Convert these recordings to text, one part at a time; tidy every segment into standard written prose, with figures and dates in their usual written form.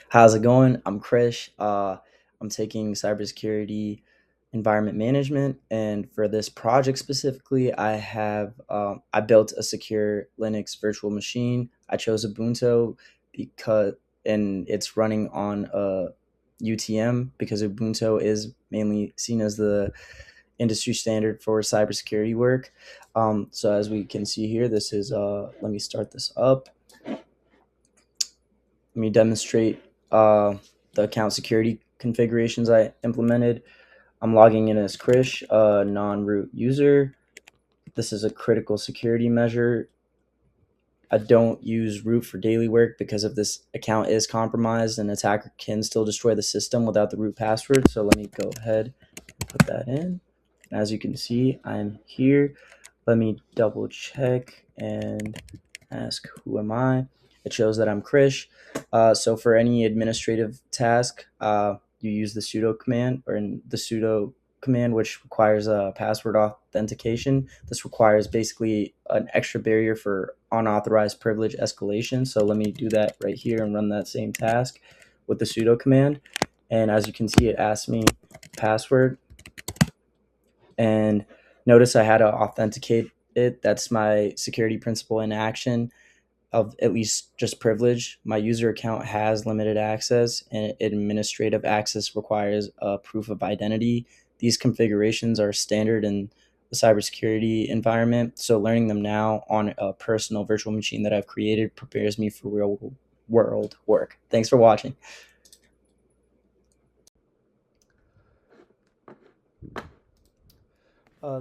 How's it going? I'm Krish. I'm taking cybersecurity environment management, and for this project specifically, I built a secure Linux virtual machine. I chose Ubuntu because and it's running on a UTM because Ubuntu is mainly seen as the industry standard for cybersecurity work. So as we can see here, this is let me start this up. Let me demonstrate the account security configurations I implemented. I'm logging in as Krish, a non-root user. This is a critical security measure. I don't use root for daily work because if this account is compromised, an attacker can still destroy the system without the root password. So let me go ahead and put that in. And as you can see, I'm here. Let me double check and ask who am I. It shows that I'm Krish. So for any administrative task, you use the sudo command or in the sudo command, which requires a password authentication. This requires basically an extra barrier for unauthorized privilege escalation. So let me do that right here and run that same task with the sudo command. And as you can see, it asks me password. And notice I had to authenticate it. That's my security principle in action of at least just privilege. My user account has limited access, and administrative access requires a proof of identity. These configurations are standard in the cybersecurity environment, so learning them now on a personal virtual machine that I've created prepares me for real world work. Thanks for watching.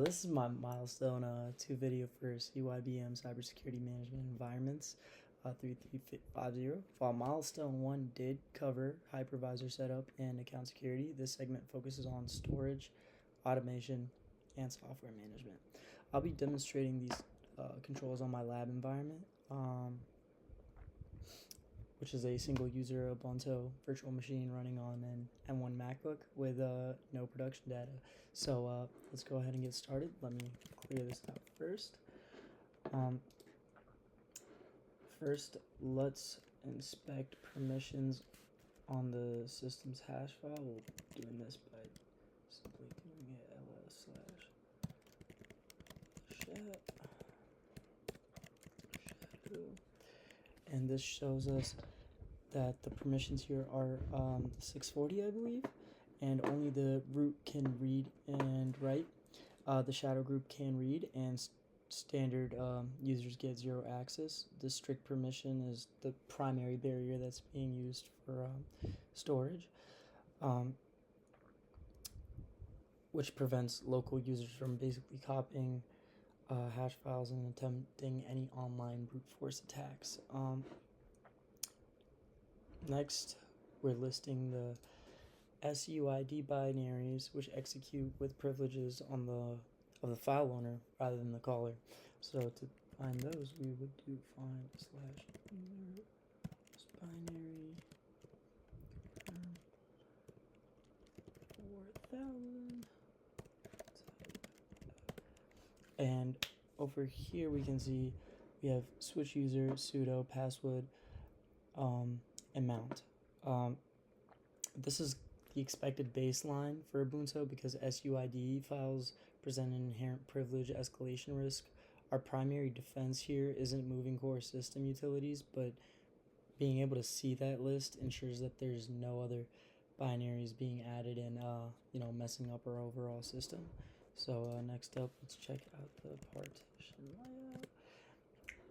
This is my Milestone 2 video for CYBM cybersecurity management environments 3350. While Milestone 1 did cover hypervisor setup and account security, this segment focuses on storage, automation, and software management. I'll be demonstrating these controls on my lab environment, which is a single user Ubuntu virtual machine running on an M1 MacBook with no production data. So let's go ahead and get started. Let me clear this out first. First, let's inspect permissions on the system's hash file. We'll be doing this by simply doing it ls/shadow. And this shows us that the permissions here are 640, I believe, and only the root can read and write. The shadow group can read, and standard users get 0 access. The strict permission is the primary barrier that's being used for storage, which prevents local users from basically copying hash files and attempting any online brute force attacks. Next, we're listing the CYBM binaries which execute with privileges on the file owner rather than the caller. So to find those, we would do find slash binary 4000. And over here we can see we have switch user, sudo, password, and mount. This is the expected baseline for Ubuntu because SUID files present an inherent privilege escalation risk. Our primary defense here isn't moving core system utilities, but being able to see that list ensures that there's no other binaries being added and messing up our overall system. So next up, let's check out the partition layout.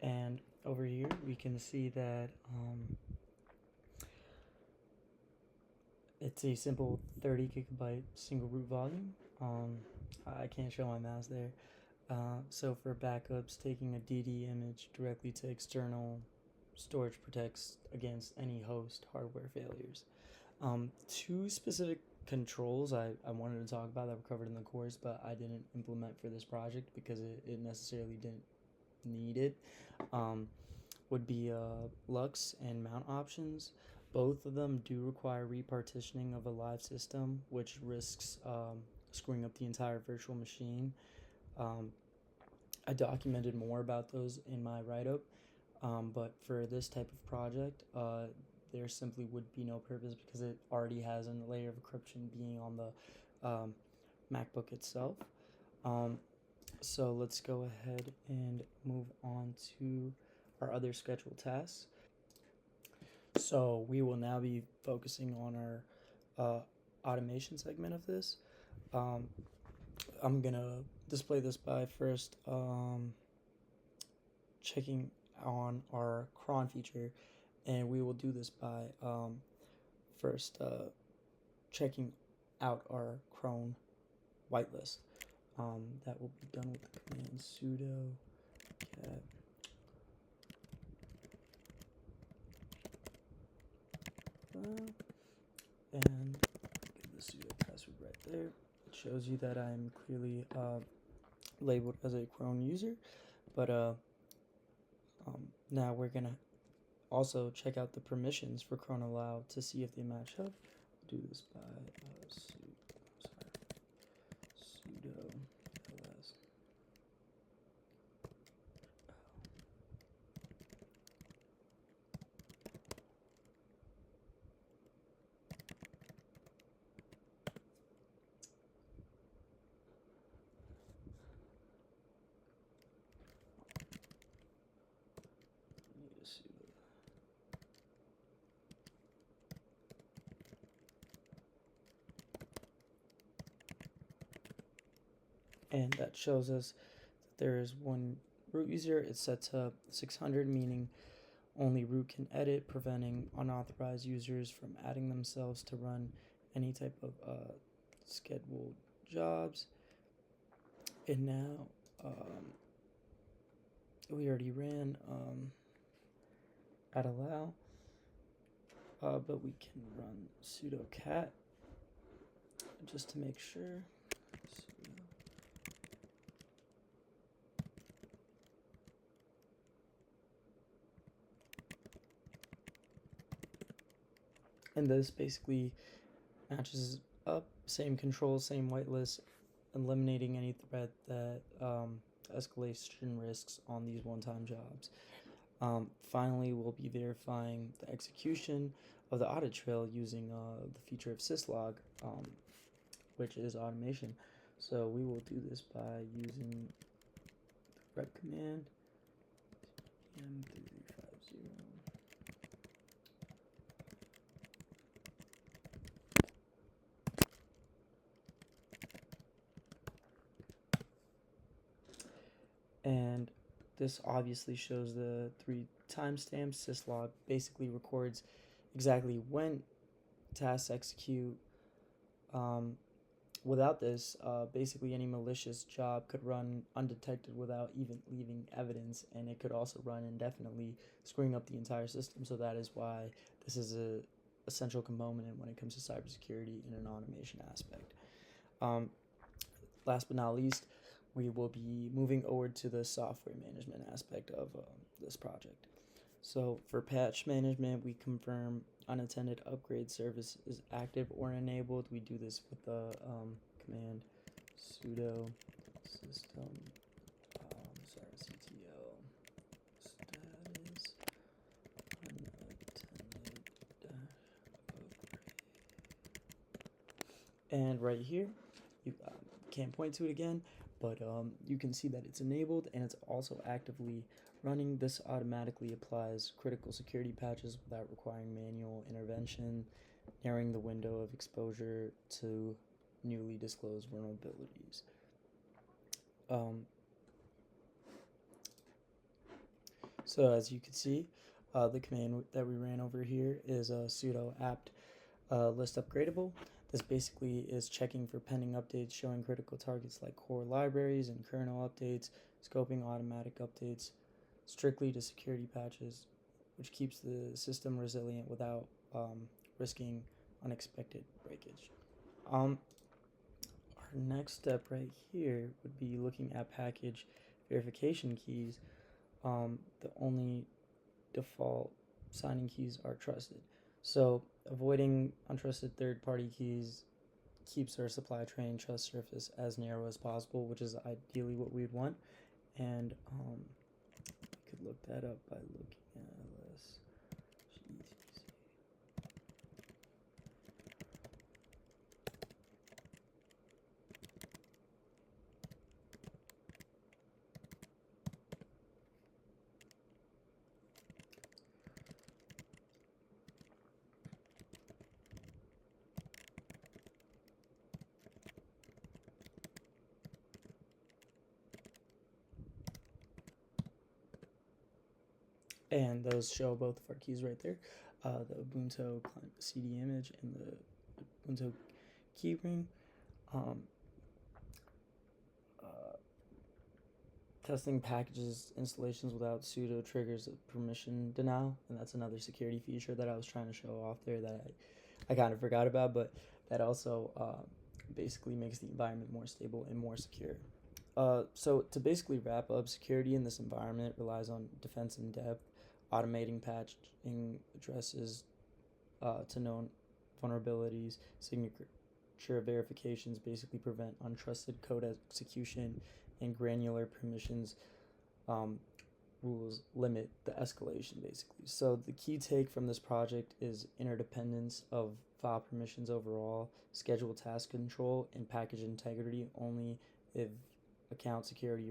And over here we can see that it's a simple 30 gigabyte single root volume. I can't show my mouse there. So for backups, taking a DD image directly to external storage protects against any host hardware failures. Two specific controls I wanted to talk about that were covered in the course, but I didn't implement for this project because it necessarily didn't need it, would be Lux and mount options. Both of them do require repartitioning of a live system, which risks screwing up the entire virtual machine. I documented more about those in my write-up, but for this type of project, there simply would be no purpose because it already has a layer of encryption being on the MacBook itself. So let's go ahead and move on to our other scheduled tasks. So we will now be focusing on our automation segment of this. I'm gonna display this by first checking on our cron feature, and we will do this by first checking out our cron whitelist. That will be done with the command sudo cat and give the sudo password right there. It shows you that I'm clearly labeled as a cron user, but now we're gonna also check out the permissions for cron allow to see if they match up. Do this by sudo ls. And that shows us that there is one root user. It's set to 600, meaning only root can edit, preventing unauthorized users from adding themselves to run any type of scheduled jobs. And now we already ran add allow, but we can run sudo cat just to make sure. And this basically matches up, same controls, same whitelist, eliminating any threat that escalation risks on these one-time jobs. Finally, we'll be verifying the execution of the audit trail using the feature of syslog, which is automation. So we will do this by using the rep command, CYBM3350. And this obviously shows the 3 timestamps. Syslog basically records exactly when tasks execute. Without this, basically any malicious job could run undetected without even leaving evidence, and it could also run indefinitely, screwing up the entire system. So that is why this is a essential component when it comes to cybersecurity in an automation aspect. Last but not least, we will be moving over to the software management aspect of this project. So for patch management, we confirm unattended upgrade service is active or enabled. We do this with the command sudo system ctl status unattended upgrade. And right here, you can't point to it again, but you can see that it's enabled and it's also actively running. This automatically applies critical security patches without requiring manual intervention, narrowing the window of exposure to newly disclosed vulnerabilities. So as you can see, the command that we ran over here is sudo apt list upgradable. This basically is checking for pending updates, showing critical targets like core libraries and kernel updates, scoping automatic updates strictly to security patches, which keeps the system resilient without risking unexpected breakage. Our next step right here would be looking at package verification keys. The only default signing keys are trusted. So avoiding untrusted third-party keys keeps our supply chain trust surface as narrow as possible, which is ideally what we'd want. And we could look that up by looking at ls. And those show both of our keys right there, the Ubuntu client CD image and the Ubuntu keyring. Um, Testing packages installations without sudo triggers permission denial, and that's another security feature that I was trying to show off there that I kind of forgot about, but that also basically makes the environment more stable and more secure. So to basically wrap up, security in this environment relies on defense in depth, automating patching addresses to known vulnerabilities, signature verifications basically prevent untrusted code execution, and granular permissions um, rules limit the escalation basically. So the key take from this project is interdependence of file permissions overall, schedule task control, and package integrity only if account security